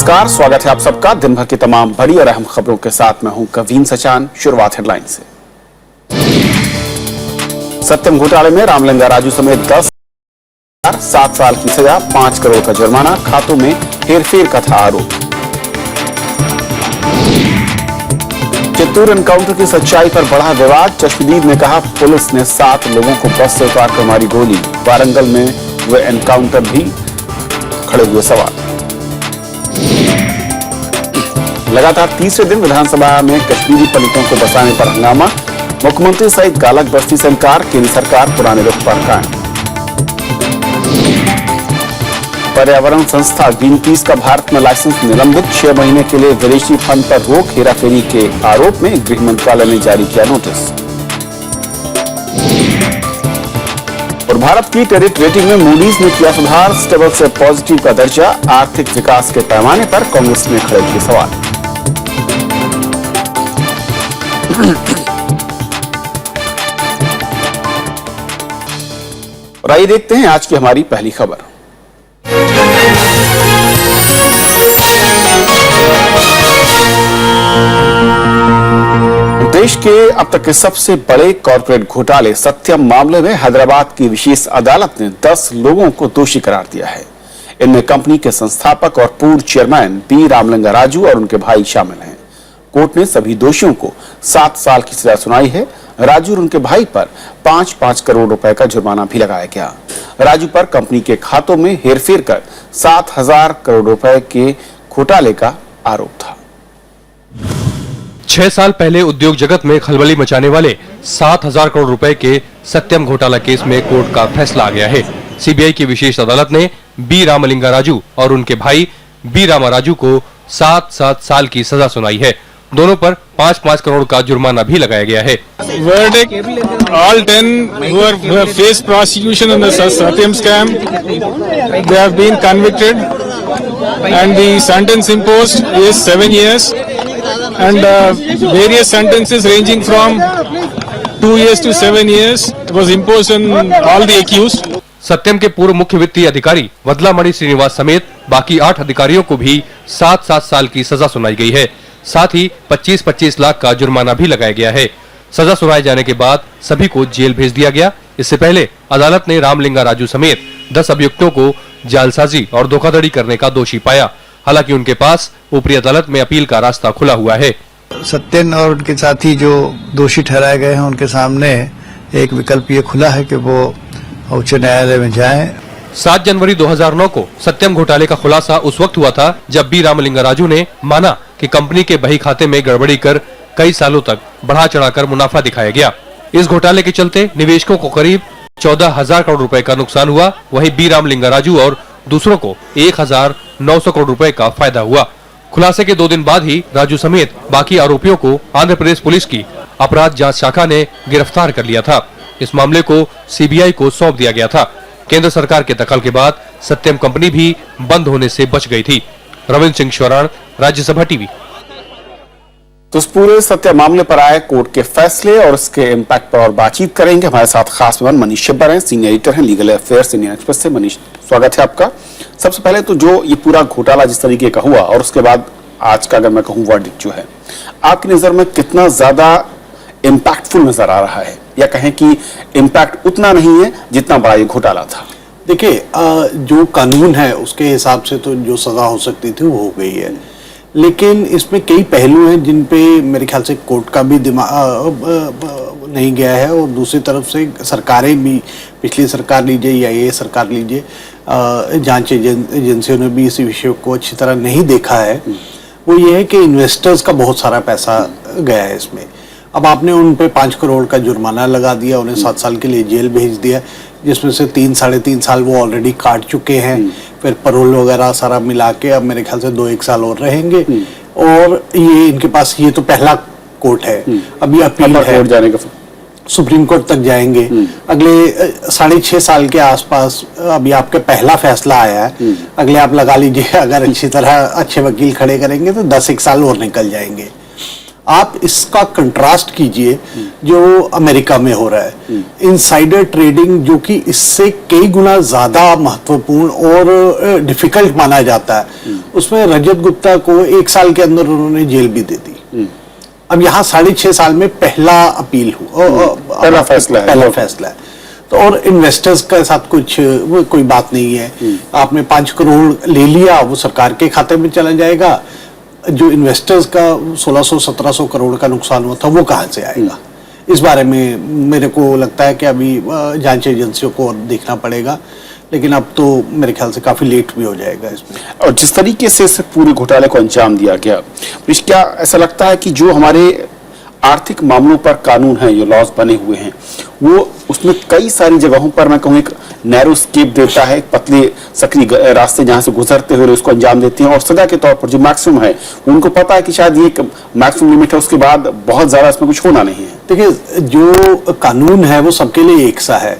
नमस्कार, स्वागत है आप सबका दिन भर की तमाम बड़ी और अहम खबरों के साथ। मैं हूं कवीन सचान। शुरुआत हेडलाइन से। सत्यम घोटाले में रामलिंगा राजू समेत 10 7 साल की सजा, 5 करोड़ का जुर्माना, खातों में हेरफेर का था आरोप। चित्तूर एनकाउंटर की सच्चाई पर बढ़ा विवाद। चश्मदीद ने कहा पुलिस ने 7 लोगों को बस से उतारकर मारी गोली। वारंगल में हुए एनकाउंटर भी खड़े हुए सवाल। लगातार तीसरे दिन विधानसभा में कश्मीरी पलितों को बसाने पर हंगामा। मुख्यमंत्री सहित गालक बस्ती से इनकार, केंद्र सरकार पुराने रुख पर कायम। पर्यावरण संस्था ग्रीनपीस का भारत में लाइसेंस निलंबित, 6 महीने के लिए विदेशी फंड पर रोक। हेराफेरी के आरोप में गृह मंत्रालय ने जारी किया नोटिस। और भारत की क्रेडिट रेटिंग में मूडीज ने किया सुधार, स्टेबल से पॉजिटिव का दर्जा। आर्थिक विकास के पैमाने पर कांग्रेस ने खड़े किए सवाल। और आइए देखते हैं आज की हमारी पहली खबर। देश के अब तक के सबसे बड़े कॉर्पोरेट घोटाले सत्यम मामले में हैदराबाद की विशेष अदालत ने 10 लोगों को दोषी करार दिया है। इनमें कंपनी के संस्थापक और पूर्व चेयरमैन बी रामलिंगा राजू और उनके भाई शामिल हैं। कोर्ट ने सभी दोषियों को 7 साल की सजा सुनाई है। राजू और उनके भाई पर 5-5 करोड़ रुपए का जुर्माना भी लगाया गया। राजू पर कंपनी के खातों में हेरफेर कर 7,000 करोड़ रुपए के घोटाले का आरोप था। 6 साल पहले उद्योग जगत में खलबली मचाने वाले 7,000 करोड़ रुपए के सत्यम घोटाला केस में कोर्ट का फैसला आ गया है। सीबीआई की विशेष अदालत ने बी रामलिंगा राजू और उनके भाई बी रामा राजू को 7-7 साल की सजा सुनाई है। दोनों पर 5-5 करोड़ का जुर्माना भी लगाया गया है। Verdict: all 10 who have faced prosecution in the Satyam scam, they have been convicted, and the sentence imposed is 7 years, and various sentences ranging from 2 years to 7 years was imposed on all the accused. सत्यम के पूर्व मुख्य वित्तीय अधिकारी वदलामणि श्रीनिवास समेत बाकी 8 अधिकारियों को भी 7-7 साल की सजा सुनाई गई है। साथ ही 25-25 लाख का जुर्माना भी लगाया गया है। सजा सुनाए जाने के बाद सभी को जेल भेज दिया गया। इससे पहले अदालत ने रामलिंगा राजू समेत 10 अभियुक्तों को जालसाजी और धोखाधड़ी करने का दोषी पाया। हालांकि उनके पास ऊपरी अदालत में अपील का रास्ता खुला हुआ है। सत्यन और उनके साथी जो दोषी ठहराए गए हैं उनके सामने एक विकल्प ये खुला है कि वो उच्च न्यायालय में जाएं। 7 जनवरी 2009 को सत्यम घोटाले का खुलासा उस वक्त हुआ था जब बी रामलिंगा राजू ने माना कि कंपनी के बही खाते में गड़बड़ी कर कई सालों तक बढ़ा चढ़ाकर मुनाफा दिखाया गया। इस घोटाले के चलते निवेशकों को करीब 14,000 करोड़ रुपए का नुकसान हुआ। वहीं बी रामलिंगा राजू और दूसरों को 1,900 करोड़ रुपए का फायदा हुआ। खुलासे के 2 दिन बाद ही राजू समेत बाकी आरोपियों को आंध्र प्रदेश पुलिस की अपराध जांच शाखा ने गिरफ्तार कर लिया था। इस मामले को सीबीआई को सौंप दिया गया था। केंद्र सरकार के दखल के बाद सत्यम कंपनी भी बंद होने से बच गई थी। रविंद्र सिंह शौराण, राज्यसभा टीवी। तो इस पूरे सत्य मामले पर आए कोर्ट के फैसले और इसके इम्पैक्ट पर और बातचीत करेंगे। हमारे साथ खास मेहमान मनीष छिब्बर हैं, सीनियर एडिटर हैं लीगल अफेयर्स इंडियन एक्सप्रेस से। मनीष, स्वागत है आपका। सबसे पहले तो जो ये पूरा घोटाला जिस तरीके का हुआ और उसके बाद आज का अगर मैं कहूँ वर्डिक्ट जो है, आपकी नजर में कितना ज्यादा इम्पैक्टफुल नजर आ रहा है, या कहें कि इम्पैक्ट उतना नहीं है जितना बड़ा ये घोटाला था? देखिए, जो कानून है उसके हिसाब से तो जो सजा हो सकती थी वो हो गई है, लेकिन इसमें कई पहलू हैं जिन पे मेरे ख्याल से कोर्ट का भी दिमाग नहीं गया है, और दूसरी तरफ से सरकारें भी, पिछली सरकार लीजिए या ये सरकार लीजिए, जांच एजेंसियों ने भी इस विषय को अच्छी तरह नहीं देखा है। वो ये है कि इन्वेस्टर्स का बहुत सारा पैसा गया है इसमें। अब आपने उन पे 5 करोड़ का जुर्माना लगा दिया, उन्हें 7 साल के लिए जेल भेज दिया, जिसमें से 3-3.5 साल वो ऑलरेडी काट चुके हैं। फिर परोल वगैरह सारा मिला के अब मेरे ख्याल से 2-1 साल और रहेंगे। और ये इनके पास ये तो पहला कोर्ट है, अभी अपील है, जाने का सुप्रीम कोर्ट तक जाएंगे। अगले 6.5 साल के आसपास अभी आपके पहला फैसला आया है, अगले आप लगा लीजिए अगर अच्छी तरह अच्छे वकील खड़े करेंगे तो 10-1 साल और निकल जाएंगे। आप इसका कंट्रास्ट कीजिए जो अमेरिका में हो रहा है, इनसाइडर ट्रेडिंग, जो कि इससे कई गुना ज्यादा महत्वपूर्ण और डिफिकल्ट माना जाता है, उसमें रजत गुप्ता को 1 साल के अंदर उन्होंने जेल भी दे दी। अब यहाँ 6.5 साल में पहला अपील हुआ, पहला फैसला है। तो और इन्वेस्टर्स के साथ कोई बात नहीं है। आपने 5 करोड़ ले लिया, वो सरकार के खाते में चला जाएगा। जो इन्वेस्टर्स का 1600-1700 करोड़ का नुकसान हुआ था, वो कहाँ से आएगा? इस बारे में मेरे को लगता है कि अभी जांच एजेंसियों को और देखना पड़ेगा, लेकिन अब तो मेरे ख्याल से काफी लेट भी हो जाएगा इसमें। और जिस तरीके से इस पूरे घोटाले को अंजाम दिया गया, क्या ऐसा लगता है कि जो हमारे आर्थिक मामलों पर कानून है, जो लॉज बने हुए हैं, वो उसमें कई सारी जगहों पर मैं कहूँ एक नैरो स्केप देता है, पतले सकरी रास्ते जहां से गुजरते हुए उसको अंजाम देते हैं, और सजा के तौर पर जो मैक्सिमम है, उनको पता है कि शायद ये मैक्सिमम लिमिट है, उसके बाद बहुत ज्यादा इसमें कुछ होना नहीं है। देखिए, जो कानून है वो सबके लिए एक सा है,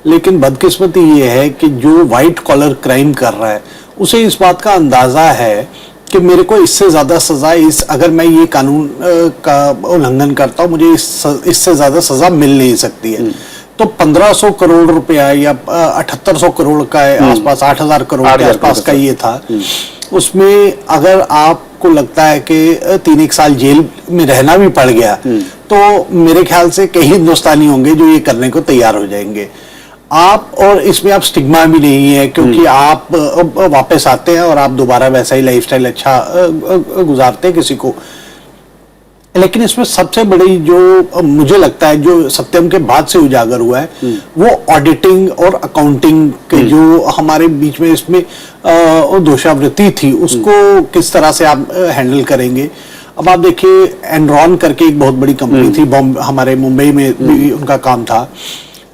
लेकिन बदकिस्मती ये है कि जो व्हाइट कॉलर क्राइम कर रहा है उसे इस बात का अंदाजा है कि मेरे को इससे ज्यादा सजा, अगर मैं ये कानून का उल्लंघन करता हूँ, मुझे इससे ज्यादा सजा मिल नहीं सकती है। तो 1500 करोड़ रुपया या 7800 करोड़ का आसपास, 8000 करोड़ के आसपास का ये था। उसमें अगर आपको लगता है कि 3-1 साल जेल में रहना भी पड़ गया, तो मेरे ख्याल से कई हिंदुस्तानी होंगे जो ये करने को तैयार हो जाएंगे। और इसमें आप स्टिग्मा भी नहीं है, क्योंकि आप वापस आते हैं और आप दोबारा वैसा ही लाइफस्टाइल अच्छा गुजारते हैं किसी को। लेकिन इसमें सबसे बड़ी जो मुझे लगता है जो सत्यम के बाद से उजागर हुआ है, वो ऑडिटिंग और अकाउंटिंग के जो हमारे बीच में इसमें दोषावृत्ति थी, उसको किस तरह से आप हैंडल करेंगे। अब आप देखिए, एनरॉन करके एक बहुत बड़ी कंपनी थी, हमारे मुंबई में भी उनका काम था।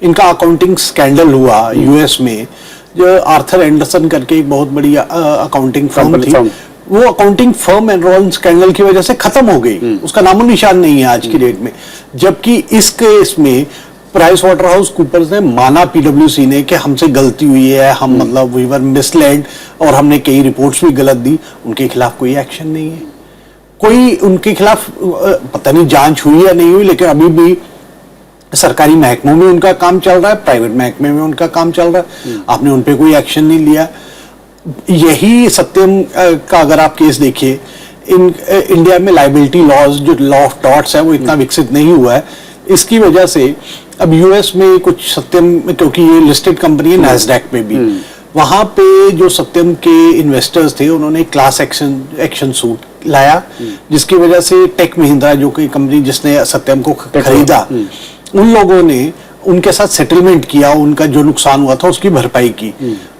इनका अकाउंटिंग स्कैंडल हुआ यूएस में, जो आर्थर एंडरसन करके एक बहुत बड़ी अकाउंटिंग फर्म थी, वो अकाउंटिंग फर्म एनरॉन स्कैंडल की वजह से खत्म हो गई, उसका नामो निशान नहीं है आज की डेट में। जबकि इस केस में प्राइस वाटर हाउस कूपर्स ने माना पीडब्ल्यूसी ने कि हमसे गलती हुई है, हम मतलब वी वर मिसलेड और हमने कई रिपोर्ट्स भी गलत दी। उनके खिलाफ कोई एक्शन नहीं है, कोई उनके खिलाफ पता नहीं जांच हुई या नहीं हुई, लेकिन अभी भी सरकारी महकमों में उनका काम चल रहा है, प्राइवेट महकमे में उनका काम चल रहा है, आपने उन पे कोई एक्शन नहीं लिया। यही सत्यम का अगर आप केस देखिए, इंडिया में लाइबिलिटी लॉज, जो लॉ ऑफ टॉर्ट्स है, वो इतना विकसित नहीं हुआ है। इसकी वजह से अब यूएस में कुछ सत्यम, क्योंकि ये लिस्टेड कंपनी है नैस्डैक पे भी, वहां पे जो सत्यम के इन्वेस्टर्स थे, उन्होंने क्लास एक्शन सूट लाया, जिसकी वजह से टेक महिंद्रा, जो कि कंपनी जिसने सत्यम को खरीदा, उन लोगों ने उनके साथ सेटलमेंट किया, उनका जो नुकसान हुआ था उसकी भरपाई की।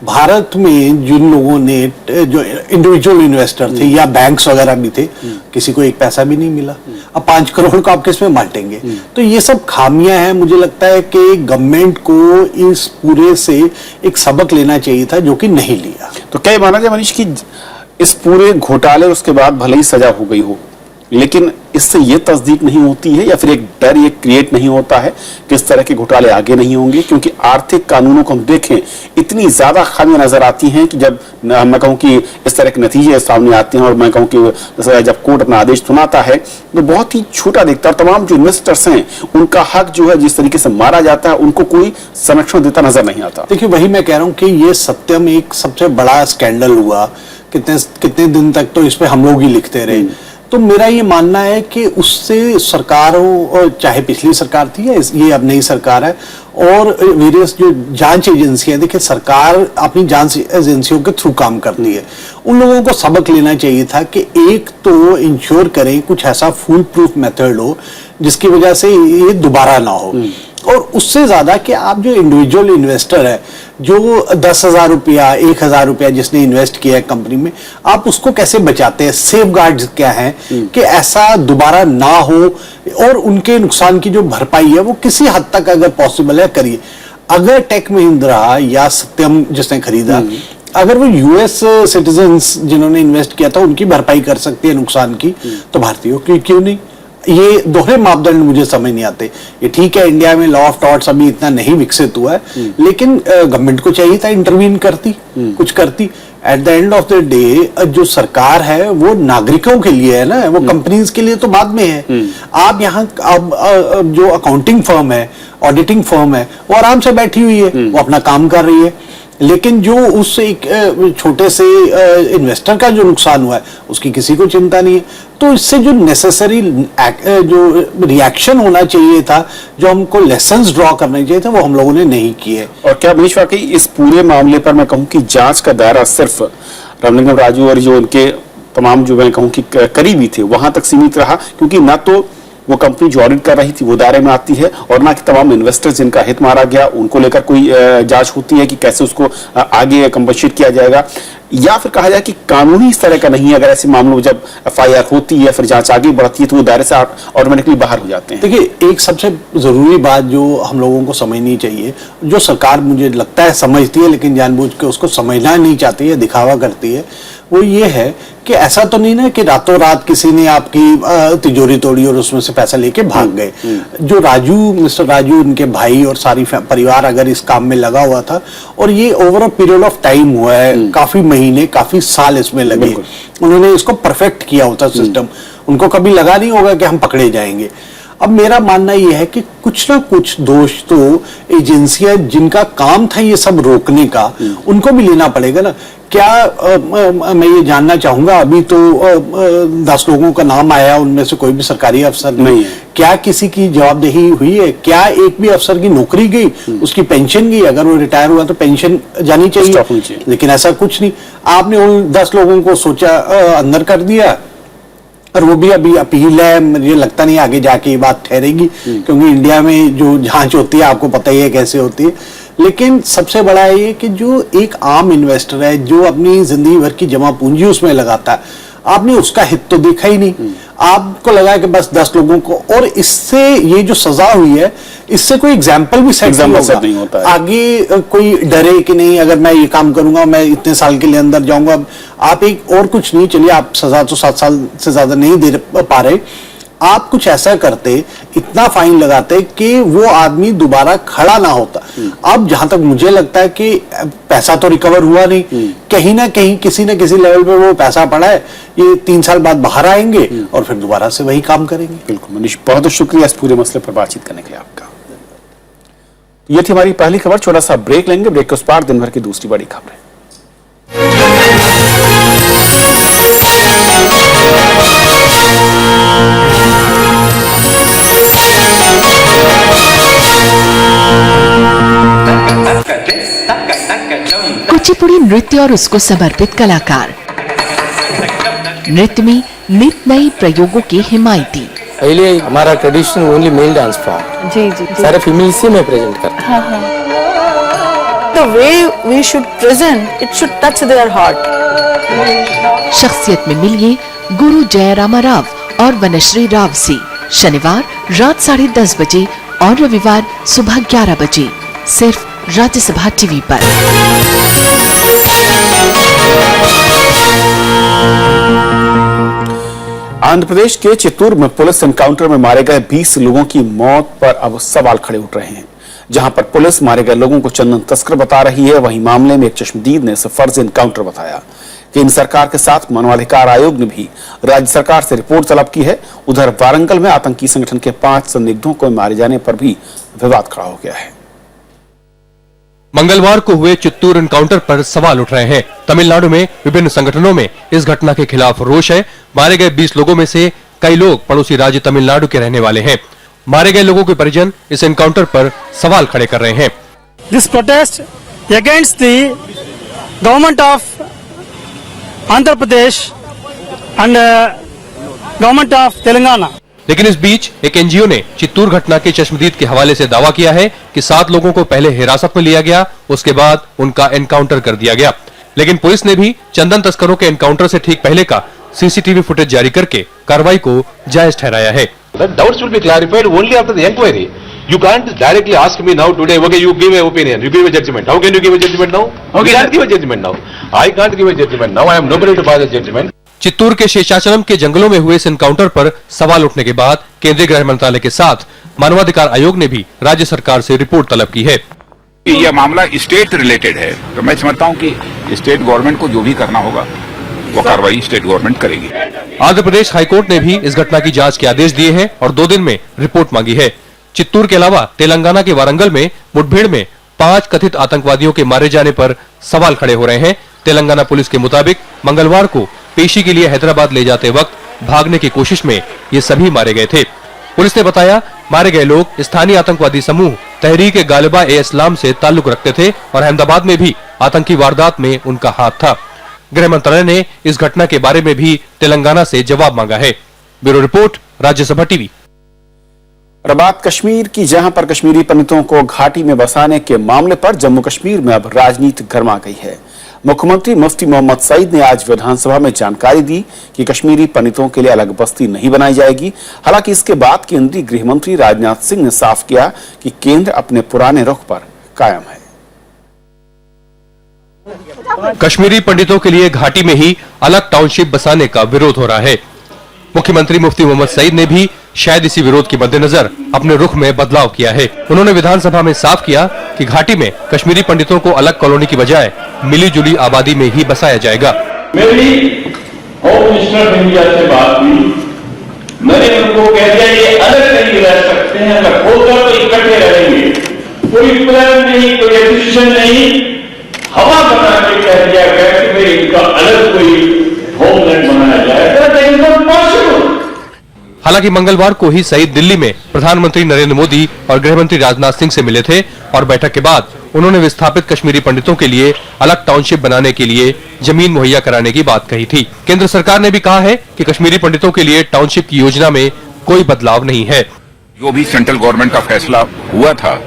भारत में जिन लोगों ने, जो इंडिविजुअल इन्वेस्टर थे या बैंक्स वगैरह भी थे, किसी को एक पैसा भी नहीं मिला। अब 5 करोड़ को आप किस में बांटेंगे? तो ये सब खामियां हैं। मुझे लगता है कि गवर्नमेंट को इस पूरे से एक सबक लेना चाहिए था, जो कि नहीं लिया। तो क्या माना जाए मनीष की इस पूरे घोटाले उसके बाद भले ही सजा हो गई हो, लेकिन इससे ये तस्दीक नहीं होती है या फिर एक डर ये क्रिएट नहीं होता है कि इस तरह के घोटाले आगे नहीं होंगे? क्योंकि आर्थिक कानूनों को हम देखें, इतनी ज्यादा खामियां नजर आती हैं कि जब मैं कहूं कि इस तरह के नतीजे सामने आते हैं, और मैं कहूं कि जब कोर्ट अपना आदेश सुनाता है तो बहुत ही छोटा दिखता है। तमाम जो इन्वेस्टर्स हैं, उनका हक जो है जिस तरीके से मारा जाता है, उनको कोई संरक्षण देता नजर नहीं आता। देखिए, वही मैं कह रहा हूँ कि ये सत्यम एक सबसे बड़ा स्कैंडल हुआ। कितने दिन तक तो इस पे हम लोग ही लिखते रहे। तो मेरा ये मानना है कि उससे सरकारों, चाहे पिछली सरकार थी या ये अब नई सरकार है, और वेरियस जो जांच एजेंसियां, देखिए सरकार अपनी जांच एजेंसियों के थ्रू काम करती है, उन लोगों को सबक लेना चाहिए था कि एक तो इंश्योर करें कुछ ऐसा फुल प्रूफ मेथड हो जिसकी वजह से ये दोबारा ना हो, और उससे ज्यादा कि आप जो इंडिविजुअल इन्वेस्टर है, जो 10,000 रुपया 1,000 रुपया जिसने इन्वेस्ट किया है कंपनी में, आप उसको कैसे बचाते हैं? सेफगार्ड्स क्या हैं कि ऐसा दोबारा ना हो, और उनके नुकसान की जो भरपाई है वो किसी हद तक अगर पॉसिबल है करिए। अगर टेक महिंद्रा या सत्यम जिसने खरीदा, अगर वो यूएस सिटीजन्स जिन्होंने इन्वेस्ट किया था उनकी भरपाई कर सकती है नुकसान की, तो भारतीयों की क्यों नहीं? ये दोहरे मापदंड मुझे समझ नहीं आते। ये ठीक है, इंडिया में लॉ ऑफ टॉर्ट्स अभी इतना नहीं विकसित हुआ है, लेकिन गवर्नमेंट को चाहिए था इंटरवीन करती, कुछ करती। At the end of the day जो सरकार है वो नागरिकों के लिए है ना, वो कंपनीज के लिए तो बाद में है। आप यहाँ अब जो अकाउंटिंग फर्म है, ऑडिटिंग फर्म है, वो आराम से बैठी हुई है, वो अपना काम कर रही है, लेकिन जो उस एक छोटे से इन्वेस्टर का जो नुकसान हुआ है उसकी किसी को चिंता नहीं है। तो इससे जो नेसेसरी जो रिएक्शन होना चाहिए था, जो हमको लेसन्स ड्रॉ करने चाहिए थे, वो हम लोगों ने नहीं किए। और क्या मनीष वाकई इस पूरे मामले पर मैं कहूं कि जांच का दायरा सिर्फ रामलिंगम राजू और जो उनके तमाम जो मैं कहूं कि करीबी थे वहां तक सीमित रहा, क्योंकि ना तो वो कंपनी जो ऑडिट कर रही थी वो दायरे में आती है, और ना कि तमाम इन्वेस्टर्स जिनका हित मारा गया उनको लेकर कोई जांच होती है कि कैसे उसको आगे कंपनसेट किया जाएगा, या फिर कहा जाए कि कानूनी इस तरह का नहीं है। अगर ऐसे मामलों में जब FIR होती है, फिर जांच आगे बढ़ती है, तो वो दायरे से ऑटोमेटिकली बाहर हो जाते हैं। देखिए, एक सबसे जरूरी बात जो हम लोगों को समझनी चाहिए, जो सरकार मुझे लगता है समझती है लेकिन जानबूझ के उसको समझना नहीं चाहती है, दिखावा करती है, वो ये है कि ऐसा तो नहीं ना कि रातों रात किसी ने आपकी तिजोरी तोड़ी और उसमें से पैसा लेके भाग गए। जो मिस्टर राजू, उनके भाई और सारी परिवार अगर इस काम में लगा हुआ था, और ये over a period of time हुआ है, काफी महीने, काफी साल इसमें लगे, उन्होंने इसको परफेक्ट किया होता सिस्टम, उनको कभी लगा नहीं होगा कि हम पकड़े जाएंगे। अब मेरा मानना यह है कि कुछ ना कुछ दोष तो एजेंसियां जिनका काम था ये सब रोकने का, उनको भी लेना पड़ेगा ना। क्या मैं ये जानना चाहूंगा, अभी तो 10 लोगों का नाम आया, उनमें से कोई भी सरकारी अफसर नहीं है। क्या किसी की जवाबदेही हुई है? क्या एक भी अफसर की नौकरी गई, उसकी पेंशन गई? अगर वो रिटायर हुआ तो पेंशन जानी चाहिए, लेकिन ऐसा कुछ नहीं। आपने उन 10 लोगों को सोचा अंदर कर दिया, और वो भी अभी अपील है, मुझे लगता नहीं आगे जाके ये बात ठहरेगी, क्योंकि इंडिया में जो जांच होती है आपको पता ही है कैसे होती है। लेकिन सबसे बड़ा ये कि जो एक आम इन्वेस्टर है, जो अपनी जिंदगी भर की जमा पूंजी उसमें लगाता है, आपने उसका हित तो देखा ही नहीं। आपको लगा कि बस 10 लोगों को, और इससे ये जो सजा हुई है, इससे कोई एग्जाम्पल भी सेट नहीं होता है। आगे कोई डरे कि नहीं, अगर मैं ये काम करूंगा मैं इतने साल के लिए अंदर जाऊंगा। आप एक और कुछ नहीं, चलिए आप सजा तो 7 साल से ज्यादा नहीं दे पा रहे, आप कुछ ऐसा करते, इतना फाइन लगाते कि वो आदमी दोबारा खड़ा ना होता। अब जहां तक मुझे लगता है कि पैसा तो रिकवर हुआ नहीं, कहीं ना कहीं किसी न किसी लेवल पे वो पैसा पड़ा है, ये 3 साल बाद बाहर आएंगे और फिर दोबारा से वही काम करेंगे। बिल्कुल मनीष, बहुत बहुत शुक्रिया इस पूरे मसले पर बातचीत करने के लिए आपका। ये थी हमारी पहली खबर। छोटा सा ब्रेक लेंगे, ब्रेक के उस पार दिन भर की दूसरी बड़ी खबरें। कुचिपुड़ी नृत्य और उसको समर्पित कलाकार, नृत्य में नित नई प्रयोगों के हिमायती। पहले हमारा traditional only male dance form, जी जी सारे फीमेल से में प्रेजेंट करते हैं। The way we should present, it should touch their heart. शख्सियत में मिलिए गुरु जयरामा राव और वनश्री राव से शनिवार रात 10:30 बजे और रविवार सुबह 11 बजे सिर्फ राज्यसभा टीवी पर। आंध्र प्रदेश के चित्तूर में पुलिस एनकाउंटर में मारे गए 20 लोगों की मौत पर अब सवाल खड़े उठ रहे हैं। जहां पर पुलिस मारे गए लोगों को चंदन तस्कर बता रही है, वहीं मामले में एक चश्मदीद ने इसे फर्जी एनकाउंटर बताया। केंद्र सरकार के साथ मानवाधिकार आयोग ने भी राज्य सरकार से रिपोर्ट तलब की है। उधर वारंगल में आतंकी संगठन के 5 संदिग्धों को मारे जाने पर भी विवाद खड़ा हो गया है। मंगलवार को हुए चित्तूर एनकाउंटर पर सवाल उठ रहे हैं। तमिलनाडु में विभिन्न संगठनों में इस घटना के खिलाफ रोष है। मारे गए 20 लोगों में से कई लोग पड़ोसी राज्य तमिलनाडु के रहने वाले हैं। मारे गए लोगों के परिजन इस एनकाउंटर पर सवाल खड़े कर रहे हैं। This protest against the government of Andhra Pradesh and government of Telangana. लेकिन इस बीच एक एनजीओ ने चित्तूर घटना के चश्मदीद के हवाले से दावा किया है कि 7 लोगों को पहले हिरासत में लिया गया, उसके बाद उनका एनकाउंटर कर दिया गया। लेकिन पुलिस ने भी चंदन तस्करों के एनकाउंटर से ठीक पहले का सीसीटीवी फुटेज जारी करके कार्रवाई को जायज ठहराया है। Doubts will be clarified only after the inquiry. You can't directly ask me now today, okay, you give an opinion, you give a judgment. How can you give a judgment now? Okay, you can't give a judgment now. I can't give a judgment now. I am nobody to pass a judgment. Chittoor के शेषाचलम के जंगलों में हुए इस encounter पर सवाल उठने के बाद केंद्रीय गृह मंत्रालय के साथ मानवाधिकार आयोग ने भी राज्य सरकार से रिपोर्ट तलब की है। यह मामला स्टेट रिलेटेड है, तो मैं समझता हूं कि स्टेट गवर्नमेंट को जो भी करना होगा वो कार्रवाई स्टेट गवर्नमेंट करेगी। आंध्र प्रदेश हाईकोर्ट ने भी इस घटना की जांच के आदेश दिए हैं और 2 दिन में रिपोर्ट मांगी है। चित्तूर के अलावा तेलंगाना के वारंगल में मुठभेड़ में 5 कथित आतंकवादियों के मारे जाने पर सवाल खड़े हो रहे हैं। तेलंगाना पुलिस के मुताबिक मंगलवार को पेशी के लिए हैदराबाद ले जाते वक्त भागने की कोशिश में ये सभी मारे गए थे। पुलिस ने बताया मारे गए लोग स्थानीय आतंकवादी समूह तहरीक गालिबा ए इस्लाम से ताल्लुक रखते थे और अहमदाबाद में भी आतंकी वारदात में उनका हाथ था। गृह मंत्रालय ने इस घटना के बारे में भी तेलंगाना से जवाब मांगा है। Bureau report, Rajya Sabha TV. और बात कश्मीर की, जहां पर कश्मीरी पंडितों को घाटी में बसाने के मामले पर जम्मू कश्मीर में अब राजनीति गर्मा गई है। मुख्यमंत्री मुफ्ती मोहम्मद सईद ने आज विधानसभा में जानकारी दी कि कश्मीरी पंडितों के लिए अलग बस्ती नहीं बनाई जाएगी। हालांकि इसके बाद केंद्रीय गृह मंत्री राजनाथ सिंह ने साफ किया कि केंद्र अपने पुराने रुख पर कायम है। कश्मीरी पंडितों के लिए घाटी में ही अलग टाउनशिप बसाने का विरोध हो रहा है। मुख्यमंत्री मुफ्ती मोहम्मद सईद ने भी शायद इसी विरोध के मद्देनजर अपने रुख में बदलाव किया है। उन्होंने विधानसभा में साफ किया कि घाटी में कश्मीरी पंडितों को अलग कॉलोनी की बजाय मिली-जुली आबादी में ही बसाया जाएगा। मेरी होम मिनिस्टर इंडिया से बात हुई, मैंने उनको कह दिया ये अलग नहीं रह सकते हैं, अगर होगा तो इकट्ठे रहेंगे। कोई प्लान नहीं, कोई डिसीजन नहीं, हवा बना के कह दिया गया कि भाई इनका अलग कोई होमलैंड बनाया जाए। हालांकि मंगलवार को ही सईद दिल्ली में प्रधानमंत्री नरेंद्र मोदी और गृह मंत्री राजनाथ सिंह से मिले थे और बैठक के बाद उन्होंने विस्थापित कश्मीरी पंडितों के लिए अलग टाउनशिप बनाने के लिए जमीन मुहैया कराने की बात कही थी। केंद्र सरकार ने भी कहा है कि कश्मीरी पंडितों के लिए टाउनशिप की योजना में कोई बदलाव नहीं है। जो भी सेंट्रल गवर्नमेंट का फैसला हुआ था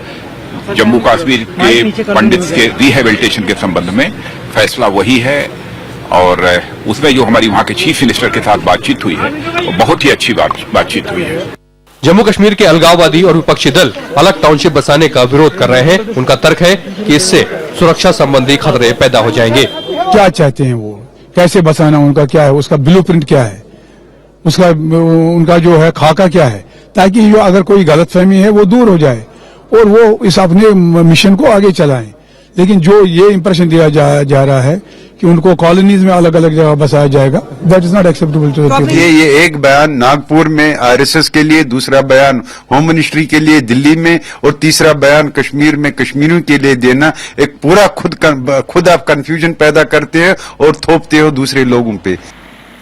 जम्मू कश्मीर के पंडित के रिहेबिलिटेशन के संबंध में, फैसला वही है और उसमें जो हमारी वहाँ के चीफ मिनिस्टर के साथ बातचीत हुई है वो बहुत ही अच्छी बातचीत हुई है। जम्मू कश्मीर के अलगाववादी और विपक्षी दल अलग टाउनशिप बसाने का विरोध कर रहे हैं। उनका तर्क है कि इससे सुरक्षा संबंधी खतरे पैदा हो जाएंगे। क्या चाहते हैं वो, कैसे बसाना, उनका क्या है, उसका ब्लूप्रिंट क्या है, उसका उनका जो है खाका क्या है, ताकि जो अगर कोई गलतफहमी है वो दूर हो जाए और वो इस अपने मिशन को आगे चलाएं। लेकिन जो ये इंप्रेशन दिया जा रहा है कि उनको कॉलोनीज में अलग अलग जगह बसाया जाएगा, that is not acceptable to the people. ये एक बयान नागपुर में आरएसएस के लिए, दूसरा बयान होम मिनिस्ट्री के लिए दिल्ली में और तीसरा बयान कश्मीर में कश्मीरियों के लिए देना, एक पूरा खुद आप कंफ्यूजन पैदा करते हैं और थोपते हो दूसरे लोगों पे।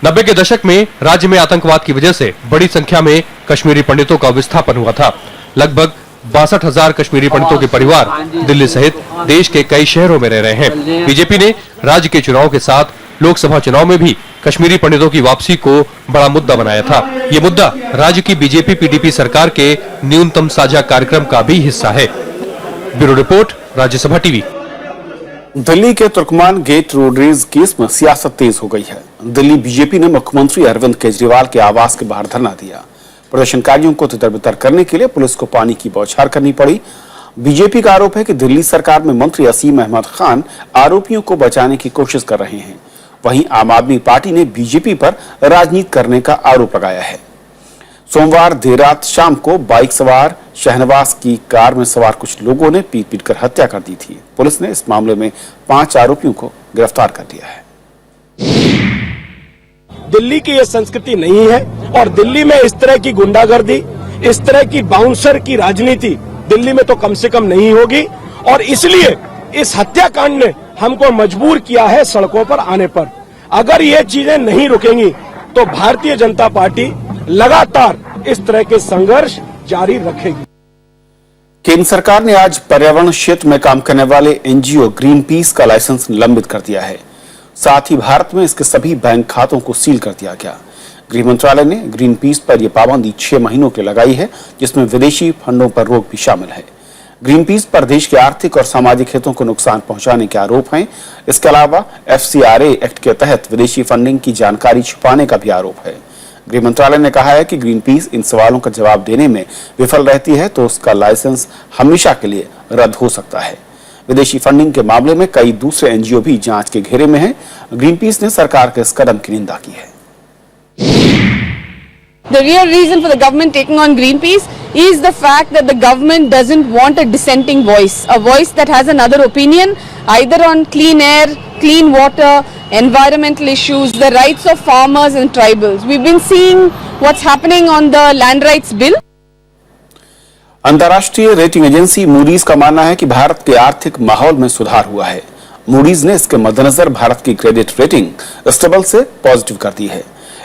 90 के दशक में राज्य में आतंकवाद की वजह से बड़ी संख्या में कश्मीरी पंडितों का विस्थापन हुआ था। लगभग 62,000 कश्मीरी पंडितों के परिवार दिल्ली सहित देश के कई शहरों में रह रहे हैं। बीजेपी ने राज्य के चुनाव के साथ लोकसभा चुनाव में भी कश्मीरी पंडितों की वापसी को बड़ा मुद्दा बनाया था। ये मुद्दा राज्य की बीजेपी पीडीपी सरकार के न्यूनतम साझा कार्यक्रम का भी हिस्सा है। Bureau report, Rajya Sabha TV. Delhi के तुर्कमान गेट रोडरेज केस में सियासत तेज हो गई है। दिल्ली बीजेपी ने मुख्यमंत्री अरविंद केजरीवाल के आवास के बाहर धरना दिया। प्रदर्शनकारियों को तितर-बितर करने के लिए पुलिस को पानी की बौछार करनी पड़ी। बीजेपी का आरोप है कि दिल्ली सरकार में मंत्री असीम अहमद खान आरोपियों को बचाने की कोशिश कर रहे हैं। वहीं आम आदमी पार्टी ने बीजेपी पर राजनीति करने का आरोप लगाया है। सोमवार देर रात शाम को बाइक सवार शहनवाज की कार में सवार कुछ लोगों ने पीट-पीट कर हत्या कर दी थी। पुलिस ने इस मामले में 5 आरोपियों को गिरफ्तार कर लिया है। दिल्ली की यह संस्कृति नहीं है और दिल्ली में इस तरह की गुंडागर्दी, इस तरह की बाउंसर की राजनीति दिल्ली में तो कम से कम नहीं होगी और इसलिए इस हत्याकांड ने हमको मजबूर किया है सड़कों पर आने पर। अगर ये चीजें नहीं रुकेंगी तो भारतीय जनता पार्टी लगातार इस तरह के संघर्ष जारी रखेगी। केंद्र सरकार ने आज पर्यावरण क्षेत्र में काम करने वाले एनजीओ ग्रीन पीस का लाइसेंस निलंबित कर दिया है। साथ ही भारत में इसके सभी बैंक खातों को सील कर दिया गया। गृह मंत्रालय ने ग्रीन पीस पर यह पाबंदी 6 महीनों की लगाई है, जिसमें विदेशी फंडों पर रोक भी शामिल है। ग्रीन पीस पर देश के आर्थिक और सामाजिक हितों को नुकसान पहुंचाने के आरोप हैं। इसके अलावा FCRA एक्ट के तहत विदेशी फंडिंग की जानकारी छुपाने का भी आरोप है। गृह मंत्रालय ने कहा है कि ग्रीन पीस इन सवालों का जवाब देने में विफल रहती है तो उसका लाइसेंस हमेशा के लिए रद्द हो सकता है। विदेशी फंडिंग के मामले में कई दूसरे एनजीओ भी जांच के घेरे में हैं। ग्रीन पीस ने सरकार के इस कदम की निंदा की है। The real reason for the government taking on Greenpeace is the fact that the government doesn't want a dissenting voice, a voice that has another opinion, either on clean air, clean water, environmental issues, the rights of farmers and tribals. We've been seeing what's happening on the land rights bill. अंतर्राष्ट्रीय rating agency Moody's का मानना है कि भारत के आर्थिक माहौल में सुधार हुआ है। मूडीज ने इसके मद्देनजर भारत की क्रेडिट रेटिंग स्टेबल से पॉजिटिव कर दी है।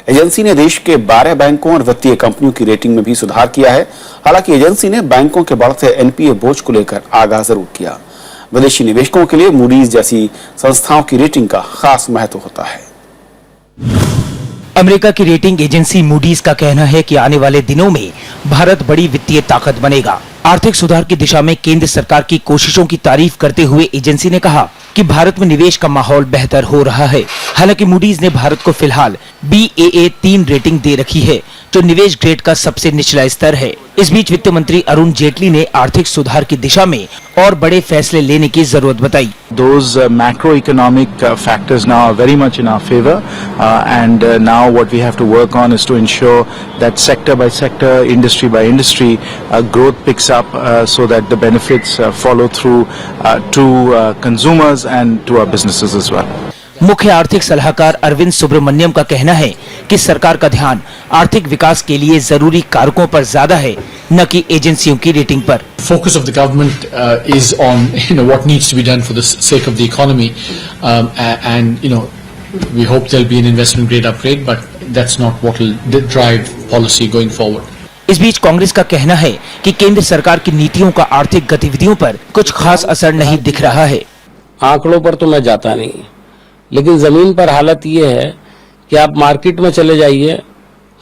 एजेंसी ने देश के 12 बैंकों और वित्तीय कंपनियों की रेटिंग में भी सुधार किया है। हालांकि एजेंसी ने बैंकों के बढ़ते एनपीए बोझ को लेकर आगाह जरूर किया। विदेशी निवेशकों के लिए मूडीज जैसी संस्थाओं की रेटिंग का खास महत्व होता है। अमेरिका की रेटिंग एजेंसी मूडीज का कहना है कि आने वाले दिनों में भारत बड़ी वित्तीय ताकत बनेगा। आर्थिक सुधार की दिशा में केंद्र सरकार की कोशिशों की तारीफ करते हुए एजेंसी ने कहा कि भारत में निवेश का माहौल बेहतर हो रहा है। हालांकि मूडीज ने भारत को फिलहाल Baa3 रेटिंग दे रखी है, जो निवेश ग्रेड का सबसे निचला स्तर है। इस बीच वित्त मंत्री अरुण जेटली ने आर्थिक सुधार की दिशा में और बड़े फैसले लेने की जरूरत बताई। Those macroeconomic factors now are very much in our favor, and now what we have to work on is to ensure that sector by sector, industry by industry, growth picks up so that the benefits follow through to consumers and to our businesses as well. मुख्य आर्थिक सलाहकार अरविंद सुब्रमण्यम का कहना है कि सरकार का ध्यान आर्थिक विकास के लिए जरूरी कारकों पर ज्यादा है, न कि एजेंसियों की रेटिंग पर। Focus of the government is on what needs to be done for the sake of the economy, and we hope there'll be an investment grade upgrade, but that's not what will drive policy going forward. इस बीच कांग्रेस का कहना है कि केंद्र सरकार की नीतियों का आर्थिक गतिविधियों पर कुछ खास असर नहीं दिख रहा है। आंकड़ों पर तो मैं जाता नहीं, लेकिन जमीन पर हालत ये है कि आप मार्केट में चले जाइए,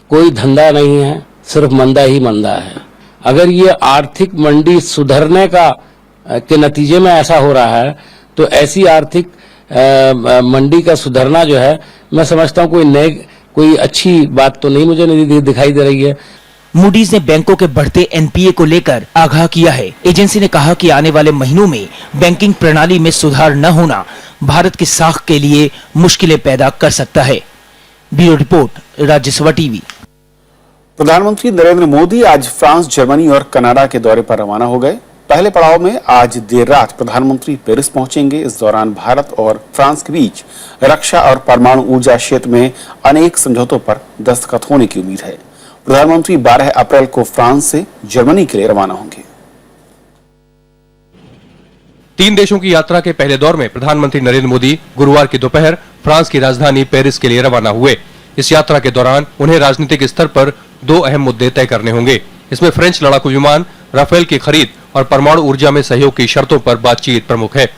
कोई धंधा नहीं है, सिर्फ मंदा ही मंदा है। अगर ये आर्थिक मंडी सुधरने के नतीजे में ऐसा हो रहा है, तो ऐसी आर्थिक मंडी का सुधरना जो है, मैं समझता हूँ कोई अच्छी बात तो नहीं मुझे दिखाई दे रही है। मूडीज ने बैंकों के बढ़ते एनपीए को लेकर आगाह किया है। एजेंसी ने कहा कि आने वाले महीनों में बैंकिंग प्रणाली में सुधार न होना भारत की साख के लिए मुश्किलें पैदा कर सकता है। Bureau report, Rajya Sabha TV. प्रधानमंत्री नरेंद्र मोदी आज फ्रांस, जर्मनी और कनाडा के दौरे पर रवाना हो गए। पहले पड़ाव में आज देर रात प्रधानमंत्री पेरिस पहुंचेंगे। इस दौरान भारत और फ्रांस के बीच रक्षा और परमाणु ऊर्जा क्षेत्र में अनेक समझौतों पर दस्तखत होने की उम्मीद है। प्रधानमंत्री 12 अप्रैल को फ्रांस से जर्मनी के लिए रवाना होंगे। 3 देशों की यात्रा के पहले दौर में प्रधानमंत्री नरेंद्र मोदी गुरुवार की दोपहर फ्रांस की राजधानी पेरिस के लिए रवाना हुए। इस यात्रा के दौरान उन्हें राजनीतिक स्तर पर 2 अहम मुद्दे तय करने होंगे। इसमें फ्रेंच लड़ाकू विमान राफेल की खरीद और परमाणु ऊर्जा में सहयोग की शर्तों पर बातचीत प्रमुख है।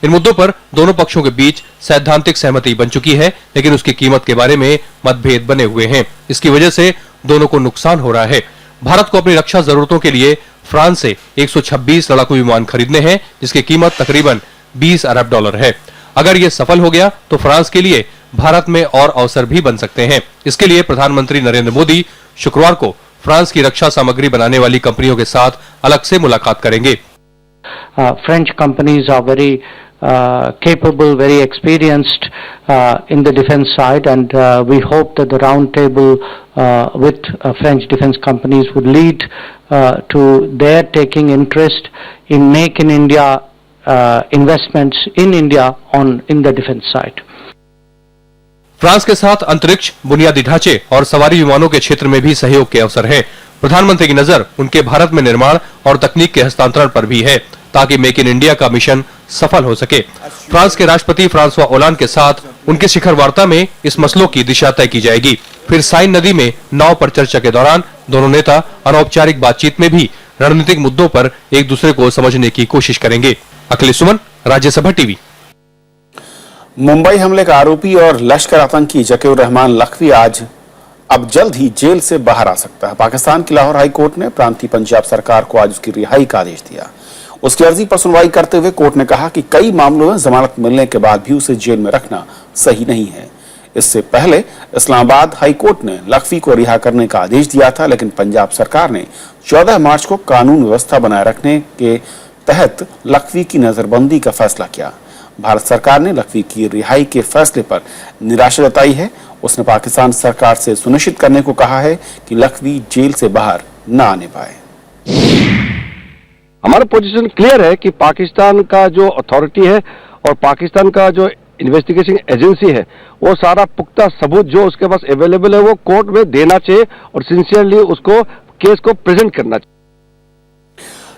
इन मुद्दों पर दोनों पक्षों के बीच सैद्धांतिक सहमति बन चुकी है, लेकिन उसकी कीमत के बारे में मतभेद बने हुए हैं। इसकी वजह से दोनों को नुकसान हो रहा है। भारत को अपनी रक्षा जरूरतों के लिए फ्रांस से 126 लड़ाकू विमान खरीदने हैं, जिसकी कीमत तकरीबन $20 अरब है। अगर ये सफल हो गया तो फ्रांस के लिए भारत में और अवसर भी बन सकते हैं। इसके लिए प्रधानमंत्री नरेंद्र मोदी शुक्रवार को फ्रांस की रक्षा सामग्री बनाने वाली कंपनियों के साथ अलग से मुलाकात करेंगे। French companies are very capable, very experienced in the defense side, and we hope that the round table with French defense companies would lead to their taking interest in Make in India investments in India in the defense side. France के साथ अंतरिक्ष, बुनियादी ढांचे और सवारी विमानों के क्षेत्र में भी सहयोग के अवसर हैं। प्रधानमंत्री की नजर उनके भारत में निर्माण और तकनीक के हस्तांतरण पर भी है, ताकि मेक इन इंडिया का मिशन सफल हो सके। फ्रांस के राष्ट्रपति फ्रांसवा ओलांद के साथ उनकी शिखर वार्ता में इस मसलों की दिशा तय की जाएगी। फिर साइन नदी में नाव पर चर्चा के दौरान दोनों नेता अनौपचारिक बातचीत में भी रणनीतिक मुद्दों पर एक दूसरे को समझने की कोशिश करेंगे। अखिलेश सुमन, राज्यसभा टीवी। मुंबई हमले का आरोपी और लश्कर आतंकी जकीउर रहमान लखवी अब जल्द ही जेल से बाहर आ सकता है। पाकिस्तान की लाहौर हाई कोर्ट ने प्रांतीय पंजाब सरकार को आज उसकी रिहाई का आदेश दिया। उसकी अर्जी पर सुनवाई करते हुए कोर्ट ने कहा कि कई मामलों में जमानत मिलने के बाद भी उसे जेल में रखना सही नहीं है। इससे पहले इस्लामाबाद हाई कोर्ट ने लखवी को रिहा करने का आदेश दिया था, लेकिन पंजाब सरकार ने 14 मार्च को कानून व्यवस्था बनाए रखने के तहत लखवी की नजरबंदी का फैसला किया। भारत सरकार ने लखवी की रिहाई के फैसले पर निराशा जताई है। उसने पाकिस्तान सरकार से सुनिश्चित करने को कहा है कि लखवी जेल से बाहर न आने पाए। हमारा पोजीशन क्लियर है कि पाकिस्तान का जो अथॉरिटी है और पाकिस्तान का जो इन्वेस्टिगेशन एजेंसी है वो सारा पुख्ता सबूत जो उसके पास अवेलेबल है वो कोर्ट में देना चाहिए और सिंसियरली उसको केस को प्रेजेंट करना चाहिए।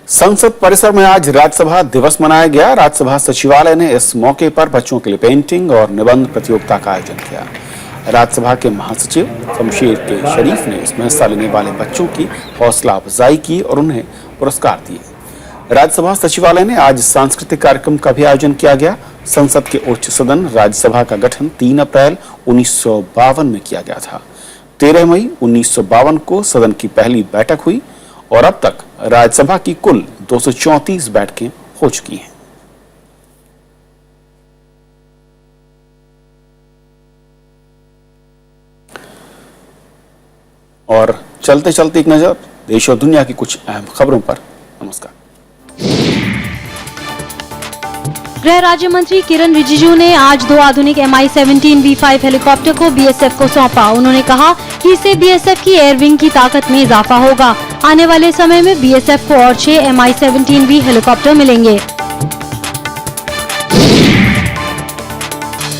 संसद परिसर में आज राज्यसभा दिवस मनाया गया। राज्यसभा सचिवालय ने इस मौके पर बच्चों के लिए पेंटिंग और निबंध प्रतियोगिता का आयोजन किया। राज्यसभा के महासचिव शमशेर के शरीफ ने इसमें हिस्सा लेने वाले बच्चों की हौसला अफजाई की और उन्हें पुरस्कार दिए। राज्यसभा सचिवालय ने आज सांस्कृतिक कार्यक्रम का भी आयोजन किया गया। संसद के उच्च सदन राज्यसभा का गठन 3 अप्रैल 1952 में किया गया था। 13 मई 1952 को सदन की पहली बैठक हुई और अब तक राज्यसभा की कुल 234 बैठकें हो चुकी हैं। और चलते चलते एक नजर देश और दुनिया की कुछ अहम खबरों पर। नमस्कार। गृह राज्य मंत्री किरण रिजिजू ने आज 2 आधुनिक Mi-17 V5 हेलीकॉप्टर को बीएसएफ को सौंपा। उन्होंने कहा कि इससे बीएसएफ की एयर विंग की ताकत में इजाफा होगा। आने वाले समय में बीएसएफ को और 6 Mi-17V हेलीकॉप्टर मिलेंगे।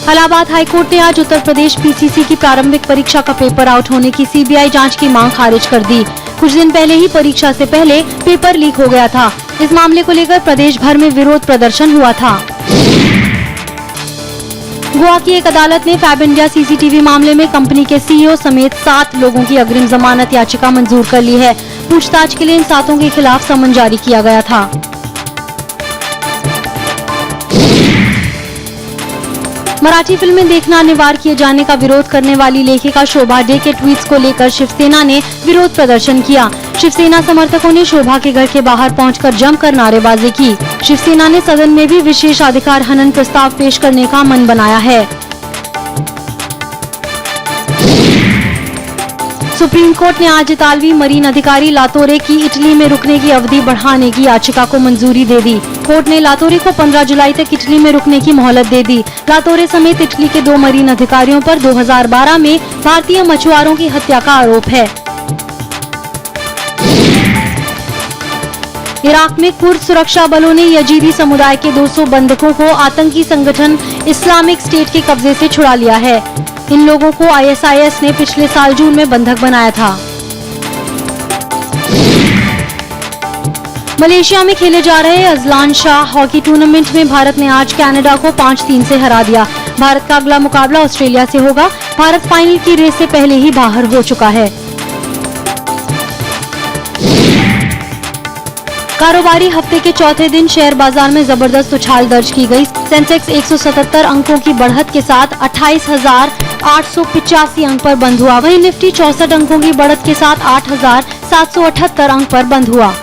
इलाहाबाद हाईकोर्ट ने आज उत्तर प्रदेश पीसीसी की प्रारंभिक परीक्षा का पेपर आउट होने की सीबीआई जांच की मांग खारिज कर दी। कुछ दिन पहले ही परीक्षा से पहले पेपर लीक हो गया था। इस मामले को लेकर प्रदेश भर में विरोध प्रदर्शन हुआ था। गोवा की एक अदालत ने फैब इंडिया सीसीटीवी मामले में कंपनी के सीईओ समेत 7 लोगों की अग्रिम जमानत याचिका मंजूर कर ली है। पूछताछ के लिए इन 7 के खिलाफ समन जारी किया गया था। मराठी फिल्में देखना अनिवार्य किए जाने का विरोध करने वाली लेखिका शोभा डे के ट्वीट्स को लेकर शिवसेना ने विरोध प्रदर्शन किया। शिवसेना समर्थकों ने शोभा के घर के बाहर पहुंचकर जमकर नारेबाजी की। शिवसेना ने सदन में भी विशेषाधिकार हनन प्रस्ताव पेश करने का मन बनाया है। सुप्रीम कोर्ट ने आज इतालवी मरीन अधिकारी लातोरे की इटली में रुकने की अवधि बढ़ाने की याचिका को मंजूरी दे दी। कोर्ट ने लातोरे को 15 जुलाई तक इटली में रुकने की मोहलत दे दी। लातोरे समेत इटली के 2 मरीन अधिकारियों पर 2012 में भारतीय मछुआरों की हत्या का आरोप है। इराक में कुर्द सुरक्षा बलों ने यजीदी समुदाय के 200 बंधकों को आतंकी संगठन इस्लामिक स्टेट के कब्जे से छुड़ा लिया है। इन लोगों को आईएसआईएस ने पिछले साल जून में बंधक बनाया था। मलेशिया में खेले जा रहे अजलान शाह हॉकी टूर्नामेंट में भारत ने आज कनाडा को 5-3 से हरा दिया। भारत का अगला मुकाबला ऑस्ट्रेलिया से होगा। भारत फाइनल की रेस से पहले ही बाहर हो चुका है। कारोबारी हफ्ते के चौथे दिन शेयर बाजार में जबरदस्त उछाल दर्ज की गई। सेंसेक्स 177 अंकों की बढ़त के साथ 28,885 अंक पर बंद हुआ। वहीं निफ्टी 64 अंकों की बढ़त के साथ 8,778 अंक पर बंद हुआ।